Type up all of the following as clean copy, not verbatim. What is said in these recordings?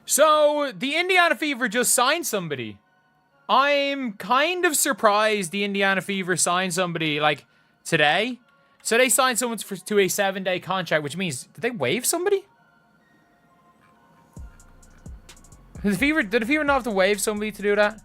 So, the Indiana Fever just signed somebody. I'm kind of surprised the Indiana Fever signed somebody, like, today. So, they signed someone to a 7-day contract, which means, did they waive somebody? Did the Fever not have to waive somebody to do that?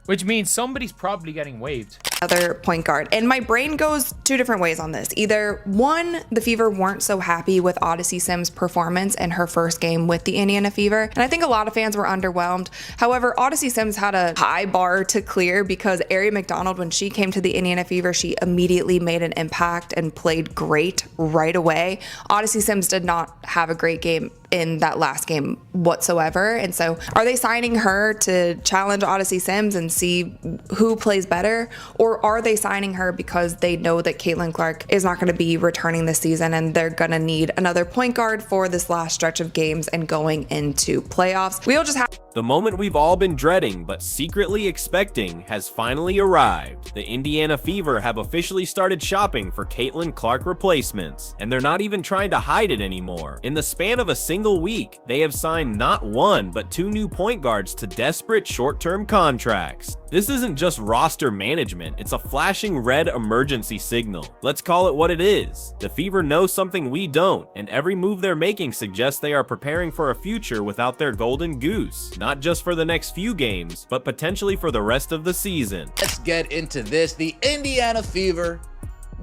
Which means somebody's probably getting waived. Other point guard. And my brain goes two different ways on this. Either one, the Fever weren't so happy with Odyssey Sims' performance in her first game with the Indiana Fever. And I think a lot of fans were underwhelmed. However, Odyssey Sims had a high bar to clear because Ari McDonald, when she came to the Indiana Fever, she immediately made an impact and played great right away. Odyssey Sims did not have a great game in that last game whatsoever. And so are they signing her to challenge Odyssey Sims and see who plays better? Or are they signing her because they know that Caitlin Clark is not going to be returning this season and they're going to need another point guard for this last stretch of games and going into playoffs? We'll just have The moment we've all been dreading but secretly expecting has finally arrived. The Indiana Fever have officially started shopping for Caitlin Clark replacements, and they're not even trying to hide it anymore. In the span of a single week, they have signed not one but 2 new point guards to desperate short-term contracts. This isn't just roster management, it's a flashing red emergency signal. Let's call it what it is. The Fever know something we don't, and every move they're making suggests they are preparing for a future without their golden goose. Not just for the next few games, but potentially for the rest of the season. Let's get into this. The Indiana Fever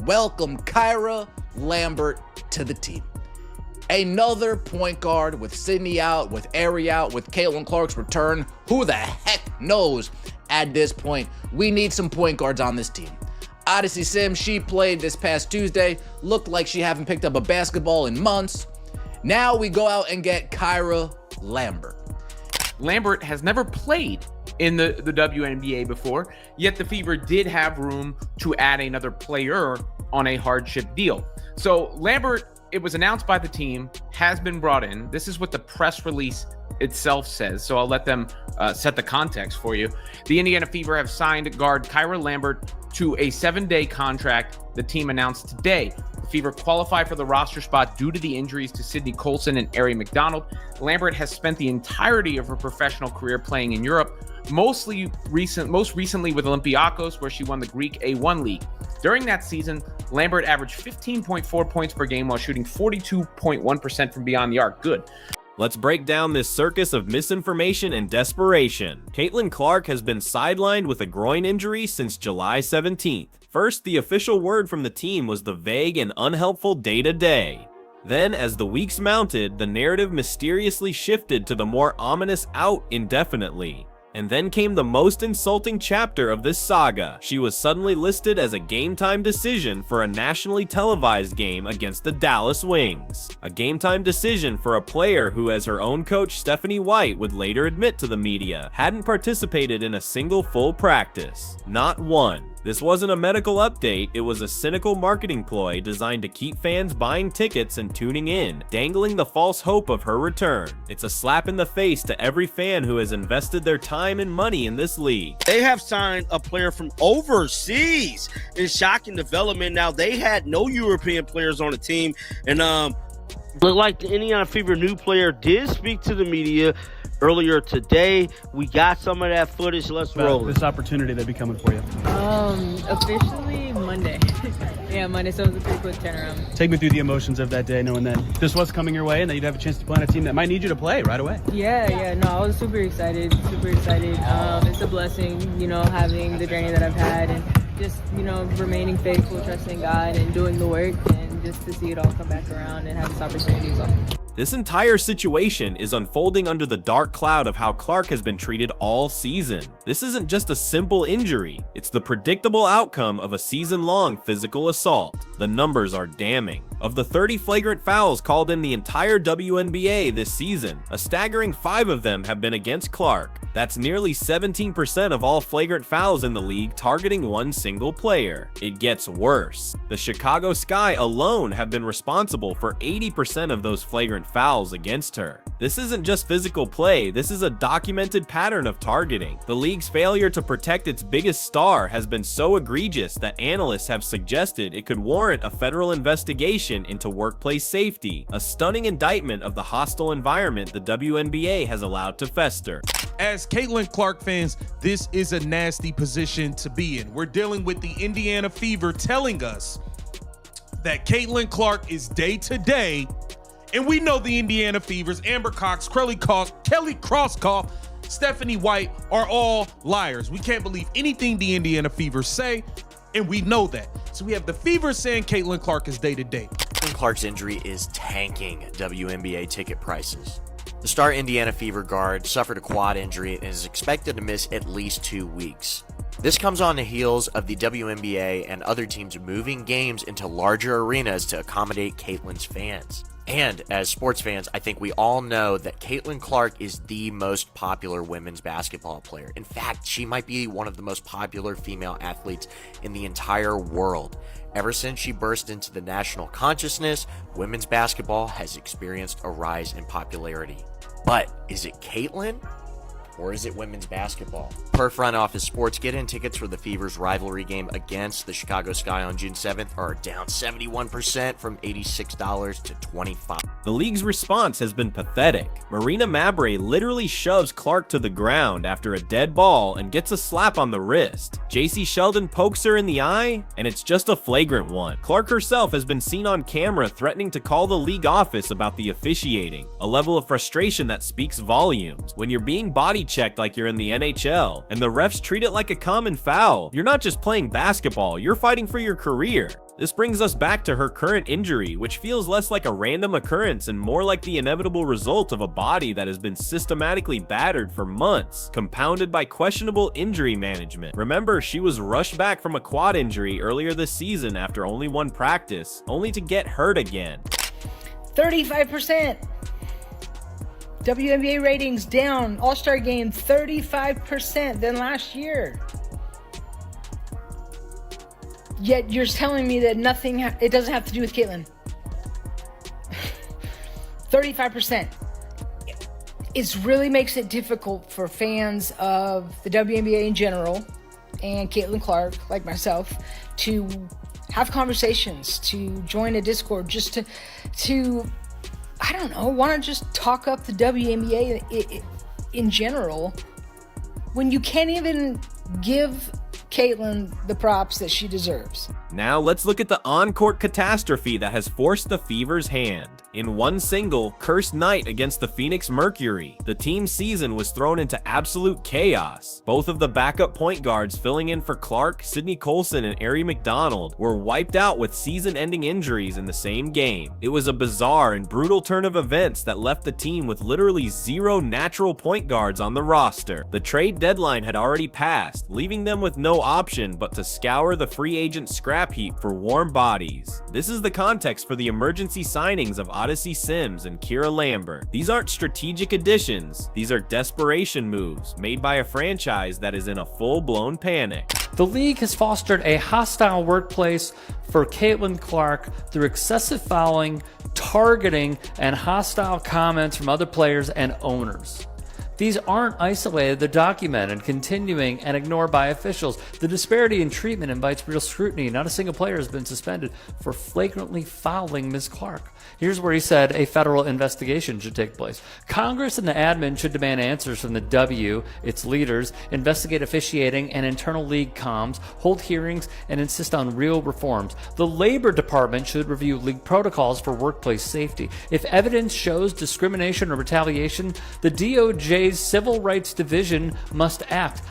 welcome Kyra Lambert to the team. Another point guard with Sydney out, with Ari out, with Caitlin Clark's return. Who the heck knows at this point? We need some point guards on this team. Odyssey Sims, she played this past Tuesday. Looked like she haven't picked up a basketball in months. Now we go out and get Kyra Lambert. Lambert has never played in the WNBA before, yet the Fever did have room to add another player on a hardship deal. So Lambert, it was announced by the team, has been brought in. This is what the press release itself says, so I'll let them set the context for you. The Indiana Fever have signed guard Kyra Lambert to a 7-day contract, the team announced today. The Fever qualify for the roster spot due to the injuries to Sydney Colson and Ari McDonald. Lambert has spent the entirety of her professional career playing in Europe, most recently with Olympiacos, where she won the Greek A1 league. During that season, Lambert averaged 15.4 points per game while shooting 42.1% from beyond the arc. Good. Let's break down this circus of misinformation and desperation. Caitlin Clark has been sidelined with a groin injury since July 17th. First, the official word from the team was the vague and unhelpful day-to-day. Then, as the weeks mounted, the narrative mysteriously shifted to the more ominous out indefinitely. And then came the most insulting chapter of this saga. She was suddenly listed as a game-time decision for a nationally televised game against the Dallas Wings. A game-time decision for a player who, as her own coach Stephanie White would later admit to the media, hadn't participated in a single full practice. Not one. This wasn't a medical update, it was a cynical marketing ploy designed to keep fans buying tickets and tuning in, dangling the false hope of her return. It's a slap in the face to every fan who has invested their time and money in this league. They have signed a player from overseas in shocking development. Now, they had no European players on the team, and looked like the Indiana Fever new player did speak to the media earlier today. We got some of that footage. Let's roll this opportunity that'd be coming for you. Officially Monday. Yeah, Monday, so it was a pretty quick turnaround. Take me through the emotions of that day, knowing that this was coming your way and that you'd have a chance to play on a team that might need you to play right away. Yeah, no, I was super excited. It's a blessing, having the journey that I've had and just, remaining faithful, trusting God and doing the work, and just to see it all come back around and have this opportunity is awesome. This entire situation is unfolding under the dark cloud of how Clark has been treated all season. This isn't just a simple injury, it's the predictable outcome of a season-long physical assault. The numbers are damning. Of the 30 flagrant fouls called in the entire WNBA this season, a staggering 5 of them have been against Clark. That's nearly 17% of all flagrant fouls in the league targeting one single player. It gets worse. The Chicago Sky alone have been responsible for 80% of those flagrant fouls against her. This isn't just physical play, this is a documented pattern of targeting. The league's failure to protect its biggest star has been so egregious that analysts have suggested it could warrant a federal investigation misinformation into workplace safety, a stunning indictment of the hostile environment the WNBA has allowed to fester. As Caitlin Clark fans, this is a nasty position to be in. We're dealing with the Indiana Fever telling us that Caitlin Clark is day-to-day, and we know the Indiana Fevers, Amber Cox, Kelly Crosskoff, Stephanie White are all liars. We can't believe anything the Indiana Fevers say, and we know that. So we have the Fever saying Caitlin Clark is day-to-day. Caitlin Clark's injury is tanking WNBA ticket prices. The star Indiana Fever guard suffered a quad injury and is expected to miss at least 2 weeks. This comes on the heels of the WNBA and other teams moving games into larger arenas to accommodate Caitlin's fans. And as sports fans, I think we all know that Caitlin Clark is the most popular women's basketball player. In fact, she might be one of the most popular female athletes in the entire world. Ever since she burst into the national consciousness, women's basketball has experienced a rise in popularity. But is it Caitlin? Or is it women's basketball? Per Front Office Sports, get-in tickets for the Fever's rivalry game against the Chicago Sky on June 7th are down 71% from $86 to $25. The league's response has been pathetic. Marina Mabrey literally shoves Clark to the ground after a dead ball and gets a slap on the wrist. JC Sheldon pokes her in the eye, and it's just a flagrant one. Clark herself has been seen on camera threatening to call the league office about the officiating, a level of frustration that speaks volumes. When you're being body checked like you're in the NHL, and the refs treat it like a common foul, you're not just playing basketball, you're fighting for your career. This brings us back to her current injury, which feels less like a random occurrence and more like the inevitable result of a body that has been systematically battered for months, compounded by questionable injury management. Remember, she was rushed back from a quad injury earlier this season after only one practice, only to get hurt again. 35%. WNBA ratings down, All-Star game 35% than last year. Yet you're telling me that it doesn't have to do with Caitlin. 35%. It really makes it difficult for fans of the WNBA in general and Caitlin Clark, like myself, to have conversations, to join a Discord, just to I don't know, want to just talk up the WNBA in general when you can't even give Caitlin the props that she deserves. Now let's look at the on-court catastrophe that has forced the Fever's hand. In one single, cursed night against the Phoenix Mercury, the team's season was thrown into absolute chaos. Both of the backup point guards filling in for Clark, Sydney Colson, and Ari McDonald were wiped out with season-ending injuries in the same game. It was a bizarre and brutal turn of events that left the team with literally 0 natural point guards on the roster. The trade deadline had already passed, leaving them with no option but to scour the free agent scrap heap for warm bodies. This is the context for the emergency signings of Odyssey Sims and Kira Lambert. These aren't strategic additions, these are desperation moves made by a franchise that is in a full-blown panic. The league has fostered a hostile workplace for Caitlin Clark through excessive fouling, targeting, and hostile comments from other players and owners. These aren't isolated, they're documented, continuing, and ignored by officials. The disparity in treatment invites real scrutiny. Not a single player has been suspended for flagrantly fouling Ms. Clark. Here's where he said a federal investigation should take place. Congress and the admin should demand answers from the W, its leaders, investigate officiating and internal league comms, hold hearings, and insist on real reforms. The Labor Department should review league protocols for workplace safety. If evidence shows discrimination or retaliation, the DOJ's Civil Rights Division must act.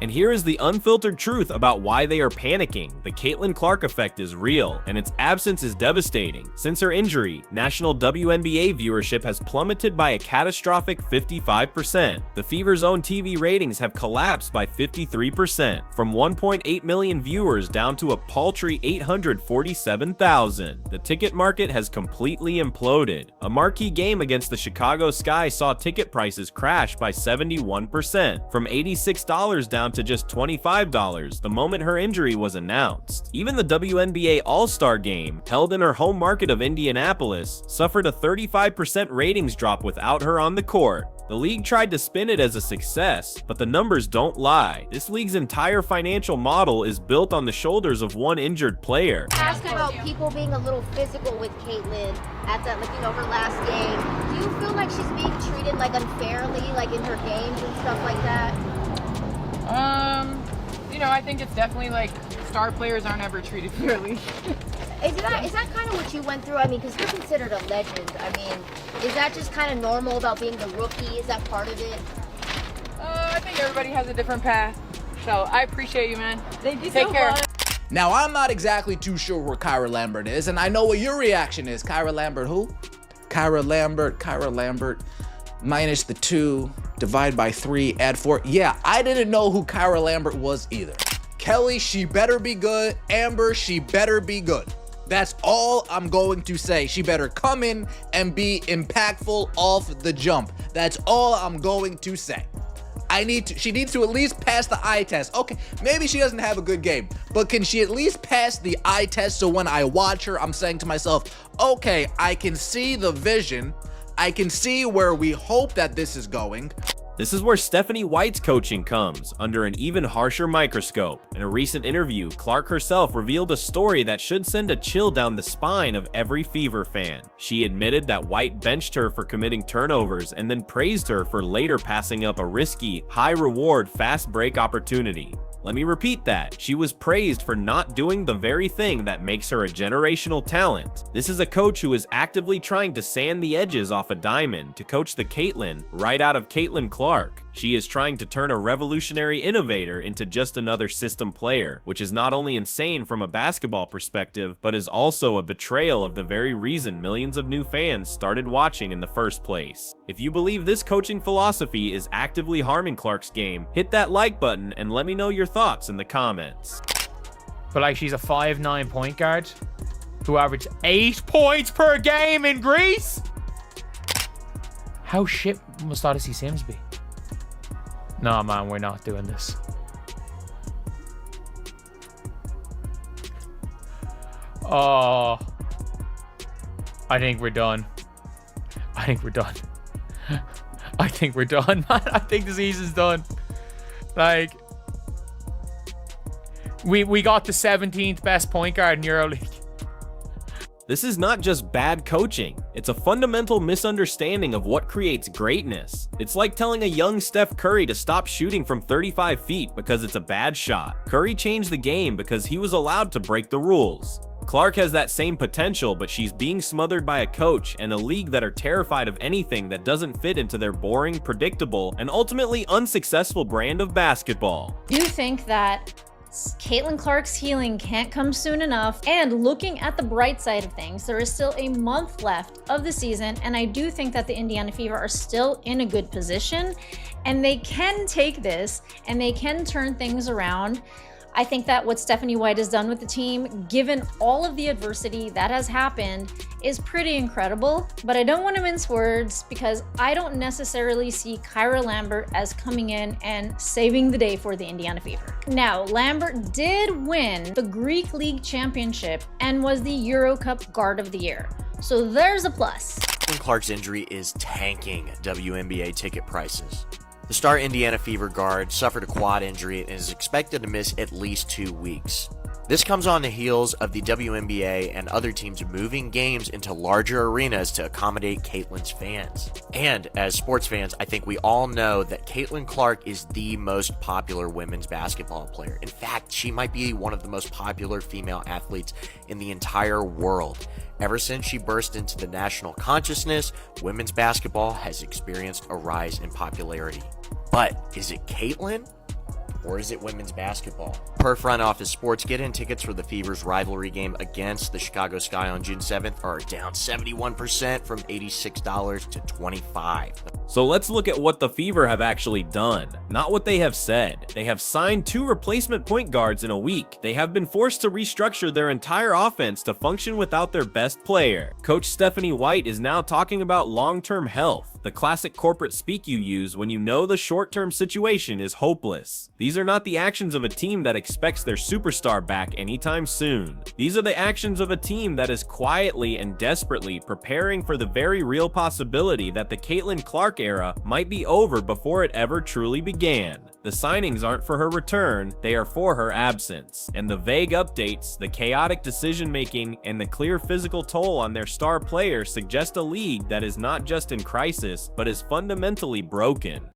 And here is the unfiltered truth about why they are panicking. The Caitlin Clark effect is real, and its absence is devastating. Since her injury, national WNBA viewership has plummeted by a catastrophic 55%. The Fever's own TV ratings have collapsed by 53%, from 1.8 million viewers down to a paltry 847,000. The ticket market has completely imploded. A marquee game against the Chicago Sky saw ticket prices crash by 71%, from $86 down down to just $25 the moment her injury was announced. Even the WNBA All-Star Game, held in her home market of Indianapolis, suffered a 35% ratings drop without her on the court. The league tried to spin it as a success, but the numbers don't lie. This league's entire financial model is built on the shoulders of one injured player. Ask about people being a little physical with Caitlyn at that, like, her last game. Do you feel like she's being treated like unfairly, like in her games and stuff like that? I think it's definitely like star players aren't ever treated fairly. Is that kind of what you went through? I mean, because you're considered a legend. I mean, is that just kind of normal about being the rookie? Is that part of it? I think everybody has a different path. So I appreciate you, man. Thank you. Take care. Now, I'm not exactly too sure where Kyra Lambert is, and I know what your reaction is. Kyra Lambert who? Kyra Lambert, minus the 2, divide by 3, add 4. Yeah, I didn't know who Kyra Lambert was either. Kelly, she better be good. Amber, she better be good. That's all I'm going to say. She better come in and be impactful off the jump. That's all I'm going to say. She needs to at least pass the eye test. Okay, maybe she doesn't have a good game, but can she at least pass the eye test so when I watch her, I'm saying to myself, okay, I can see the vision. I can see where we hope that this is going. This is where Stephanie White's coaching comes, under an even harsher microscope. In a recent interview, Clark herself revealed a story that should send a chill down the spine of every Fever fan. She admitted that White benched her for committing turnovers and then praised her for later passing up a risky, high-reward fast break opportunity. Let me repeat that. She was praised for not doing the very thing that makes her a generational talent. This is a coach who is actively trying to sand the edges off a diamond to coach the Caitlyn right out of Caitlin Clark. She is trying to turn a revolutionary innovator into just another system player, which is not only insane from a basketball perspective, but is also a betrayal of the very reason millions of new fans started watching in the first place. If you believe this coaching philosophy is actively harming Clark's game, hit that like button and let me know your thoughts in the comments. But like, she's a 5'9" point guard who averaged 8 points per game in Greece. How shit must Odyssey Sims be? No, man, we're not doing this. Oh, I think we're done. I think we're done. I think we're done, man. I think the season's done. Like, we got the 17th best point guard in EuroLeague. This is not just bad coaching, it's a fundamental misunderstanding of what creates greatness. It's like telling a young Steph Curry to stop shooting from 35 feet because it's a bad shot. Curry changed the game because he was allowed to break the rules. Clark has that same potential, but she's being smothered by a coach and a league that are terrified of anything that doesn't fit into their boring, predictable, and ultimately unsuccessful brand of basketball. You think that Caitlin Clark's healing can't come soon enough, and looking at the bright side of things, there is still a month left of the season, and I do think that the Indiana Fever are still in a good position, and they can take this and they can turn things around. I think that what Stephanie White has done with the team, given all of the adversity that has happened, is pretty incredible. But I don't want to mince words because I don't necessarily see Kyra Lambert as coming in and saving the day for the Indiana Fever. Now, Lambert did win the Greek League Championship and was the Euro Cup Guard of the Year. So there's a plus. Clark's injury is tanking WNBA ticket prices. The star Indiana Fever guard suffered a quad injury and is expected to miss at least 2 weeks. This comes on the heels of the WNBA and other teams moving games into larger arenas to accommodate Caitlyn's fans. And as sports fans, I think we all know that Caitlin Clark is the most popular women's basketball player. In fact, she might be one of the most popular female athletes in the entire world. Ever since she burst into the national consciousness, women's basketball has experienced a rise in popularity. But is it Caitlyn or is it women's basketball? Per Front Office Sports, get-in tickets for the Fever's rivalry game against the Chicago Sky on June 7th are down 71% from $86 to $25. So let's look at what the Fever have actually done, not what they have said. They have signed 2 replacement point guards in a week. They have been forced to restructure their entire offense to function without their best player. Coach Stephanie White is now talking about long-term health, the classic corporate speak you use when you know the short-term situation is hopeless. These are not the actions of a team that expects their superstar back anytime soon. These are the actions of a team that is quietly and desperately preparing for the very real possibility that the Caitlin Clark era might be over before it ever truly began. The signings aren't for her return, they are for her absence. And the vague updates, the chaotic decision-making, and the clear physical toll on their star players suggest a league that is not just in crisis, but is fundamentally broken.